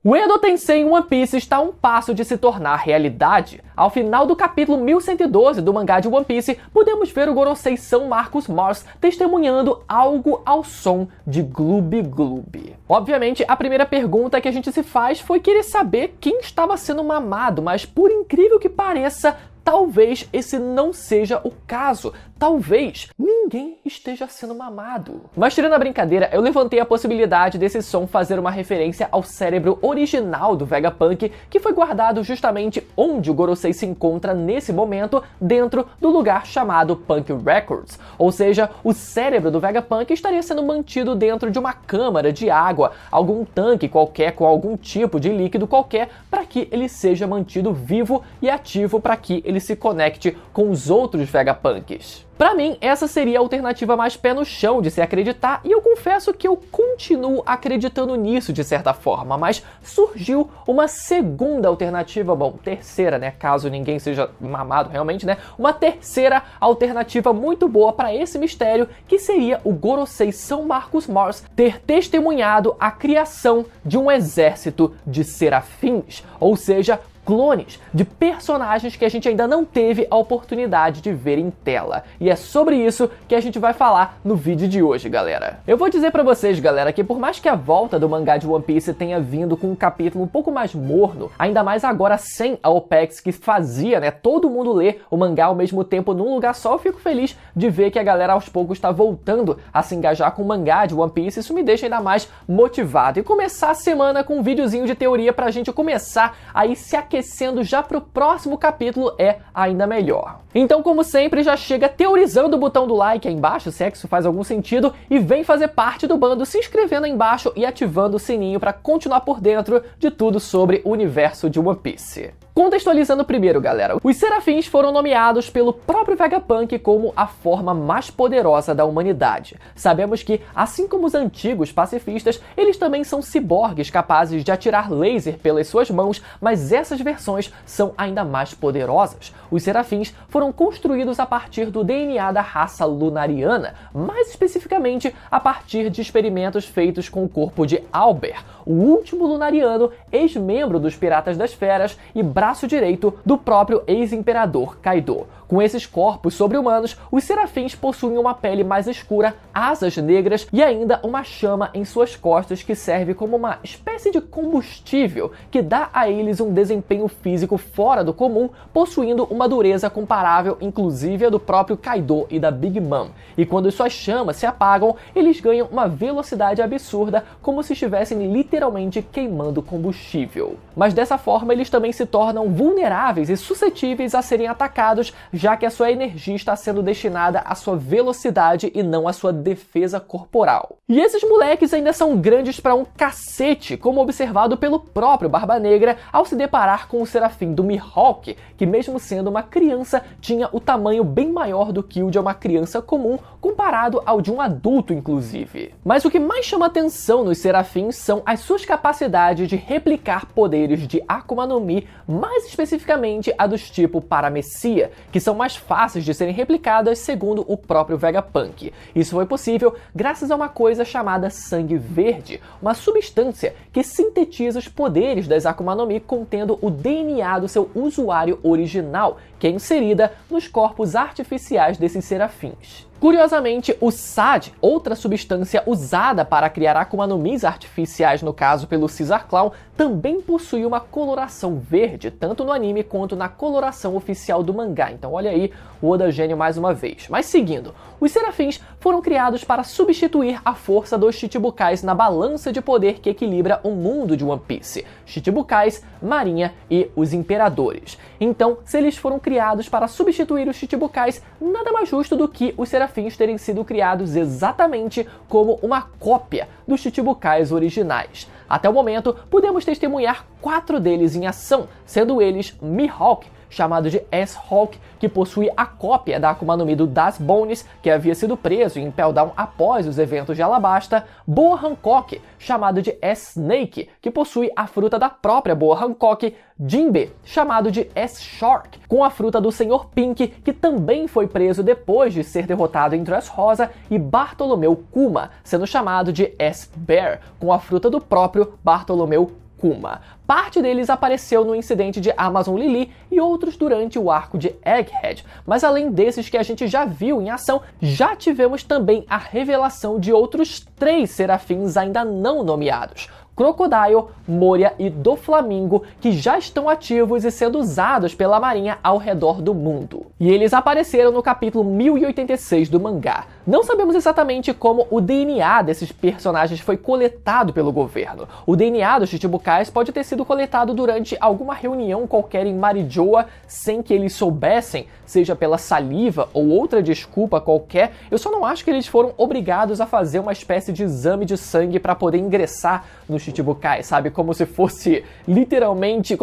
O Edo Tensei em One Piece está a um passo de se tornar realidade. Ao final do capítulo 1112 do mangá de One Piece, podemos ver o Gorosei São Marcos Mars testemunhando algo ao som de Gloob Gloob. Obviamente, a primeira pergunta que a gente se faz foi querer saber quem estava sendo mamado, mas por incrível que pareça, talvez esse não seja o caso. Talvez ninguém esteja sendo mamado. Mas tirando a brincadeira, eu levantei a possibilidade desse som fazer uma referência ao cérebro original do Vegapunk, que foi guardado justamente onde o Gorosei se encontra nesse momento, dentro do lugar chamado Punk Records. Ou seja, o cérebro do Vegapunk estaria sendo mantido dentro de uma câmara de água, algum tanque qualquer com algum tipo de líquido qualquer, para que ele seja mantido vivo e ativo para que ele se conecte com os outros Vegapunks. Pra mim, essa seria a alternativa mais pé no chão de se acreditar, e eu confesso que eu continuo acreditando nisso de certa forma, mas surgiu uma segunda alternativa, bom, terceira, né, caso ninguém seja mamado realmente, né, uma terceira alternativa muito boa para esse mistério, que seria o Gorosei São Marcos Mars ter testemunhado a criação de um exército de serafins, ou seja, clones de personagens que a gente ainda não teve a oportunidade de ver em tela. E é sobre isso que a gente vai falar no vídeo de hoje, galera. Eu vou dizer pra vocês, galera, que por mais que a volta do mangá de One Piece tenha vindo com um capítulo um pouco mais morno, ainda mais agora sem a OPEX que fazia, né, todo mundo ler o mangá ao mesmo tempo num lugar só, eu fico feliz de ver que a galera aos poucos está voltando a se engajar com o mangá de One Piece. Isso me deixa ainda mais motivado. E começar a semana com um videozinho de teoria pra gente começar aí se aquecendo já pro próximo capítulo é ainda melhor. Então, como sempre, já chega teorizando o botão do like aí embaixo, se é que isso faz algum sentido, e vem fazer parte do bando se inscrevendo aí embaixo e ativando o sininho para continuar por dentro de tudo sobre o universo de One Piece. Contextualizando primeiro, galera, os serafins foram nomeados pelo próprio Vegapunk como a forma mais poderosa da humanidade. Sabemos que, assim como os antigos pacifistas, eles também são ciborgues capazes de atirar laser pelas suas mãos, mas essas versões são ainda mais poderosas. Os serafins foram construídos a partir do DNA da raça lunariana, mais especificamente a partir de experimentos feitos com o corpo de Albert, o último lunariano, ex-membro dos Piratas das Feras e braço direito do próprio ex-imperador Kaido. Com esses corpos sobre-humanos, os serafins possuem uma pele mais escura, asas negras e ainda uma chama em suas costas que serve como uma espécie de combustível que dá a eles um desempenho físico fora do comum, possuindo uma dureza comparável inclusive a do próprio Kaido e da Big Mom. E quando suas chamas se apagam, eles ganham uma velocidade absurda, como se estivessem literalmente queimando combustível. Mas dessa forma eles também se tornam vulneráveis e suscetíveis a serem atacados, já que a sua energia está sendo destinada à sua velocidade e não à sua defesa corporal. E esses moleques ainda são grandes pra um cacete, como observado pelo próprio Barba Negra ao se deparar com o serafim do Mihawk, que mesmo sendo uma criança, tinha o tamanho bem maior do que o de uma criança comum, comparado ao de um adulto inclusive. Mas o que mais chama atenção nos serafins são as suas capacidades de replicar poderes de Akuma no Mi, mais especificamente a dos tipo Paramecia, que são mais fáceis de serem replicadas segundo o próprio Vegapunk. Isso foi possível graças a uma coisa chamada sangue verde, uma substância que sintetiza os poderes das Akuma no Mi contendo o DNA do seu usuário original, que é inserida nos corpos artificiais desses serafins. Curiosamente, o SAD, outra substância usada para criar Akuma no Mis artificiais, no caso pelo Caesar Clown, também possui uma coloração verde, tanto no anime quanto na coloração oficial do mangá. Então olha aí o Oda gênio mais uma vez. Mas seguindo, os serafins foram criados para substituir a força dos Chichibukais na balança de poder que equilibra o mundo de One Piece. Chichibukais, Marinha e os Imperadores. Então, se eles foram criados para substituir os Chichibukais, nada mais justo do que os serafins terem sido criados exatamente como uma cópia dos Chichibukais originais. Até o momento, podemos testemunhar 4 deles em ação, sendo eles Mihawk, chamado de S-Hawk, que possui a cópia da Akuma no Mi do Das Bones, que havia sido preso em Impel Down após os eventos de Alabasta, Boa Hancock, chamado de S-Snake, que possui a fruta da própria Boa Hancock, Jinbe, chamado de S-Shark, com a fruta do Sr. Pink, que também foi preso depois de ser derrotado em Dressrosa, e Bartolomeu Kuma, sendo chamado de S-Bear, com a fruta do próprio Bartolomeu Kuma. Parte deles apareceu no incidente de Amazon Lily e outros durante o arco de Egghead, mas além desses que a gente já viu em ação, já tivemos também a revelação de outros 3 serafins ainda não nomeados: Crocodile, Moria e Doflamingo, que já estão ativos e sendo usados pela Marinha ao redor do mundo. E eles apareceram no capítulo 1086 do mangá. Não sabemos exatamente como o DNA desses personagens foi coletado pelo governo. O DNA dos Chichibukais pode ter sido coletado durante alguma reunião qualquer em Marijoa, sem que eles soubessem, seja pela saliva ou outra desculpa qualquer. Eu só não acho que eles foram obrigados a fazer uma espécie de exame de sangue para poder ingressar no Chichibukai, sabe? Como se fosse literalmente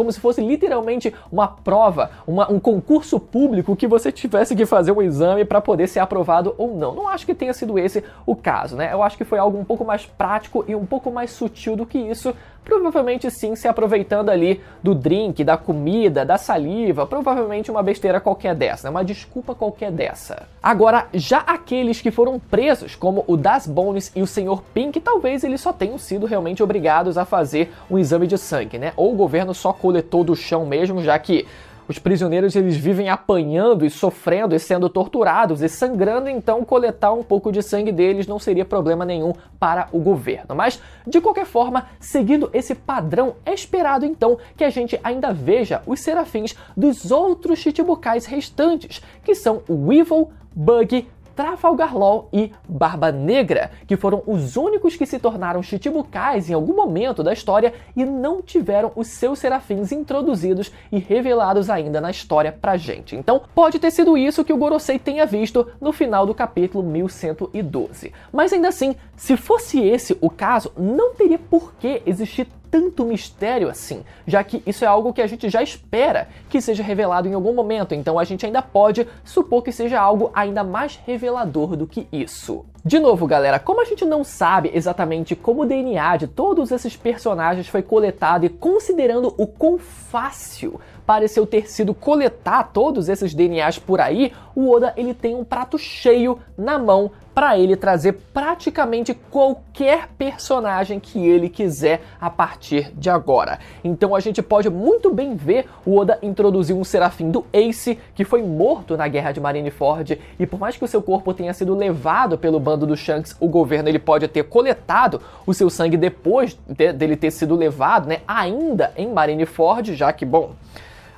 uma prova, um concurso público que você tivesse que fazer um exame para poder ser aprovado ou não. Não acho que tenha sido esse o caso, né? Eu acho que foi algo um pouco mais prático e um pouco mais sutil do que isso. Provavelmente sim, se aproveitando ali do drink, da comida, da saliva, provavelmente uma besteira qualquer dessa, né? Uma desculpa qualquer dessa. Agora, já aqueles que foram presos, como o Das Bones e o Sr. Pink, talvez eles só tenham sido realmente obrigados a fazer um exame de sangue, né? Ou o governo só coletou do chão mesmo, já que os prisioneiros eles vivem apanhando e sofrendo e sendo torturados e sangrando, então coletar um pouco de sangue deles não seria problema nenhum para o governo. Mas, de qualquer forma, seguindo esse padrão, é esperado então que a gente ainda veja os serafins dos outros Chichibukais restantes, que são o Weevil, Bug, Trafalgar Law e Barba Negra, que foram os únicos que se tornaram Chichibukais em algum momento da história e não tiveram os seus serafins introduzidos e revelados ainda na história pra gente. Então, pode ter sido isso que o Gorosei tenha visto no final do capítulo 1112. Mas ainda assim, se fosse esse o caso, não teria por que existir tanto mistério assim, já que isso é algo que a gente já espera que seja revelado em algum momento, então a gente ainda pode supor que seja algo ainda mais revelador do que isso. De novo, galera, como a gente não sabe exatamente como o DNA de todos esses personagens foi coletado e considerando o quão fácil pareceu ter sido coletar todos esses DNAs por aí, o Oda ele tem um prato cheio na mão para ele trazer praticamente qualquer personagem que ele quiser a partir de agora. Então a gente pode muito bem ver o Oda introduzir um serafim do Ace, que foi morto na Guerra de Marineford, e por mais que o seu corpo tenha sido levado pelo bando do Shanks, o governo ele pode ter coletado o seu sangue depois dele ter sido levado, né, ainda em Marineford, já que, bom,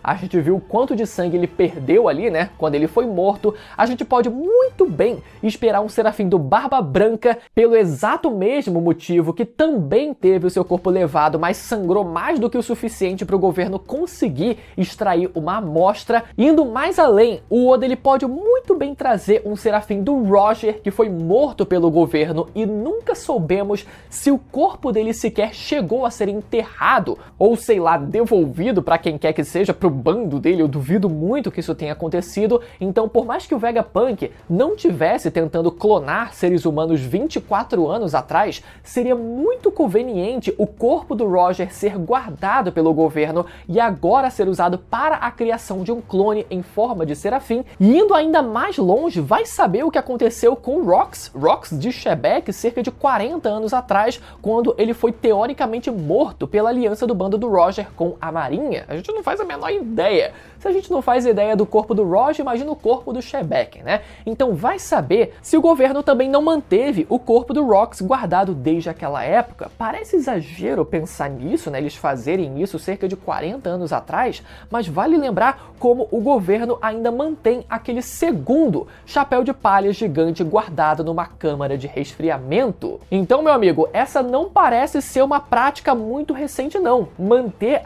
a gente viu o quanto de sangue ele perdeu ali, né, quando ele foi morto. A gente pode muito bem esperar um serafim do Barba Branca pelo exato mesmo motivo que também teve o seu corpo levado, mas sangrou mais do que o suficiente para o governo conseguir extrair uma amostra. Indo mais além, o Oda ele pode muito bem trazer um serafim do Roger, que foi morto pelo governo e nunca soubemos se o corpo dele sequer chegou a ser enterrado ou, sei lá, devolvido para quem quer que seja, pro bando dele. Eu duvido muito que isso tenha acontecido. Então, por mais que o Vegapunk não tivesse tentando clonar seres humanos 24 anos atrás, seria muito conveniente o corpo do Roger ser guardado pelo governo e agora ser usado para a criação de um clone em forma de serafim. E indo ainda mais longe, vai saber o que aconteceu com Rox de Shebeck cerca de 40 anos atrás, quando ele foi teoricamente morto pela aliança do bando do Roger com a Marinha. A gente não faz a menor ideia. Se a gente não faz ideia do corpo do Roger, imagina o corpo do Shebeck, né? Então vai saber se o governo também não manteve o corpo do Rox guardado desde aquela época. Parece exagero pensar nisso, né? Eles fazerem isso cerca de 40 anos atrás, mas vale lembrar como o governo ainda mantém aquele segundo chapéu de palha gigante guardado numa câmara de resfriamento. Então, meu amigo, essa não parece ser uma prática muito recente, não. Manter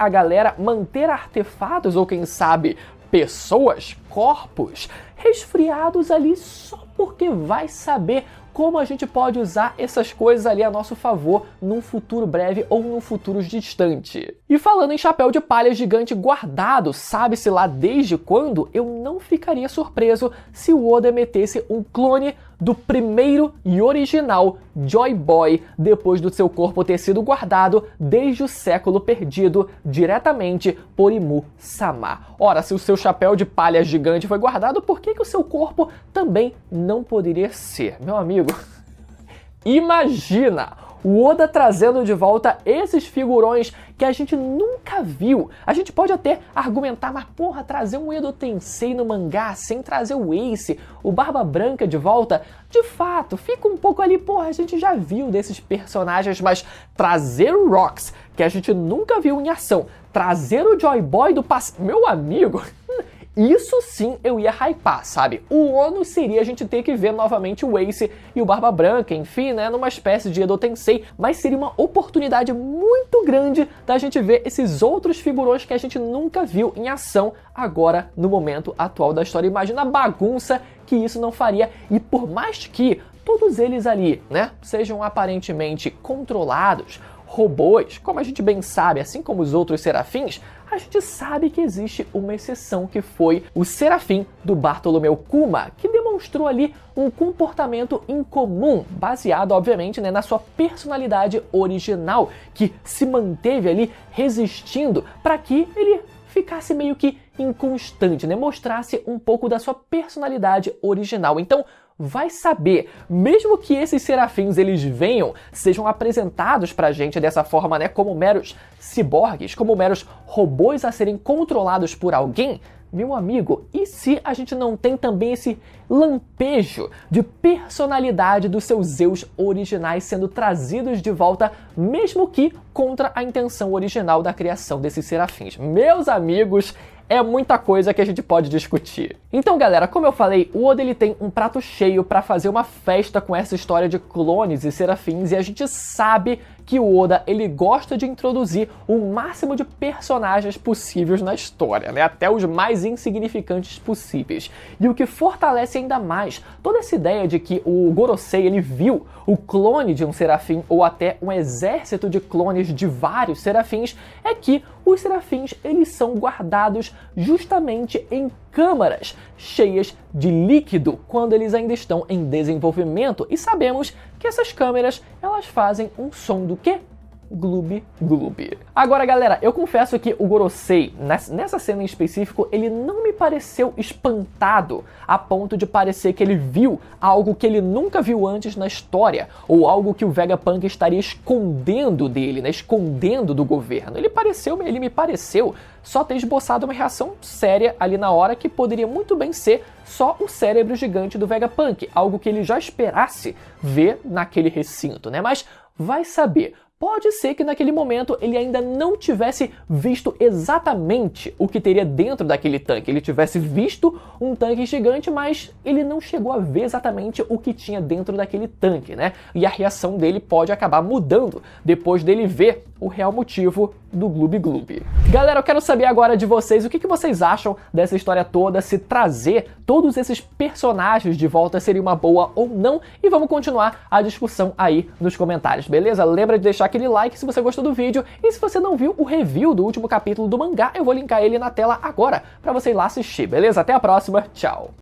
artefatos ou, quem sabe, pessoas, corpos, resfriados ali só porque vai saber como a gente pode usar essas coisas ali a nosso favor num futuro breve ou num futuro distante. E falando em chapéu de palha gigante guardado, sabe-se lá desde quando, eu não ficaria surpreso se o Oda metesse um clone do primeiro e original Joy Boy depois do seu corpo ter sido guardado desde o século perdido diretamente por Imu-sama. Ora, se o seu chapéu de palha gigante foi guardado, por que o seu corpo também não poderia ser? Meu amigo, imagina o Oda trazendo de volta esses figurões que a gente nunca viu. A gente pode até argumentar, mas porra, trazer um Edo Tensei no mangá sem trazer o Ace, o Barba Branca de volta, de fato, fica um pouco ali, porra, a gente já viu desses personagens, mas trazer o Rox, que a gente nunca viu em ação, trazer o Joy Boy do passado, meu amigo... Isso sim eu ia hypar, sabe? O ônus seria a gente ter que ver novamente o Ace e o Barba Branca, enfim, né, numa espécie de Edo Tensei, mas seria uma oportunidade muito grande da gente ver esses outros figurões que a gente nunca viu em ação agora no momento atual da história. Imagina a bagunça que isso não faria, e por mais que todos eles ali, né, sejam aparentemente controlados, robôs, como a gente bem sabe, assim como os outros serafins, a gente sabe que existe uma exceção, que foi o serafim do Bartolomeu Kuma, que demonstrou ali um comportamento incomum, baseado, obviamente, né, na sua personalidade original, que se manteve ali resistindo para que ele ficasse meio que inconstante, né, mostrasse um pouco da sua personalidade original. Então, vai saber, mesmo que esses serafins eles venham, sejam apresentados pra gente dessa forma, né, como meros ciborgues, como meros robôs a serem controlados por alguém, meu amigo, e se a gente não tem também esse lampejo de personalidade dos seus Zeus originais sendo trazidos de volta, mesmo que contra a intenção original da criação desses serafins? Meus amigos, é muita coisa que a gente pode discutir. Então, galera, como eu falei, o Oda ele tem um prato cheio para fazer uma festa com essa história de clones e serafins, e a gente sabe que o Oda ele gosta de introduzir o máximo de personagens possíveis na história, né? Até os mais insignificantes possíveis. E o que fortalece ainda mais toda essa ideia de que o Gorosei ele viu o clone de um serafim ou até um exército de clones de vários serafins é que os serafins eles são guardados justamente em câmaras cheias de líquido quando eles ainda estão em desenvolvimento, e sabemos que essas câmeras elas fazem um som do quê? Gloob Gloob. Agora, galera, eu confesso que o Gorosei, nessa cena em específico, ele não me pareceu espantado a ponto de parecer que ele viu algo que ele nunca viu antes na história, ou algo que o Vegapunk estaria escondendo dele, né, escondendo do governo. Ele me pareceu só ter esboçado uma reação séria ali na hora, que poderia muito bem ser só o cérebro gigante do Vegapunk, algo que ele já esperasse ver naquele recinto, né? Mas vai saber. Pode ser que naquele momento ele ainda não tivesse visto exatamente o que teria dentro daquele tanque. Ele tivesse visto um tanque gigante, mas ele não chegou a ver exatamente o que tinha dentro daquele tanque, né? E a reação dele pode acabar mudando depois dele ver o real motivo do Gloob Gloob. Galera, eu quero saber agora de vocês o que vocês acham dessa história toda, se trazer todos esses personagens de volta seria uma boa ou não, e vamos continuar a discussão aí nos comentários, beleza? Lembra de deixar aquele like se você gostou do vídeo, e se você não viu o review do último capítulo do mangá, eu vou linkar ele na tela agora pra você ir lá assistir, beleza? Até a próxima, tchau!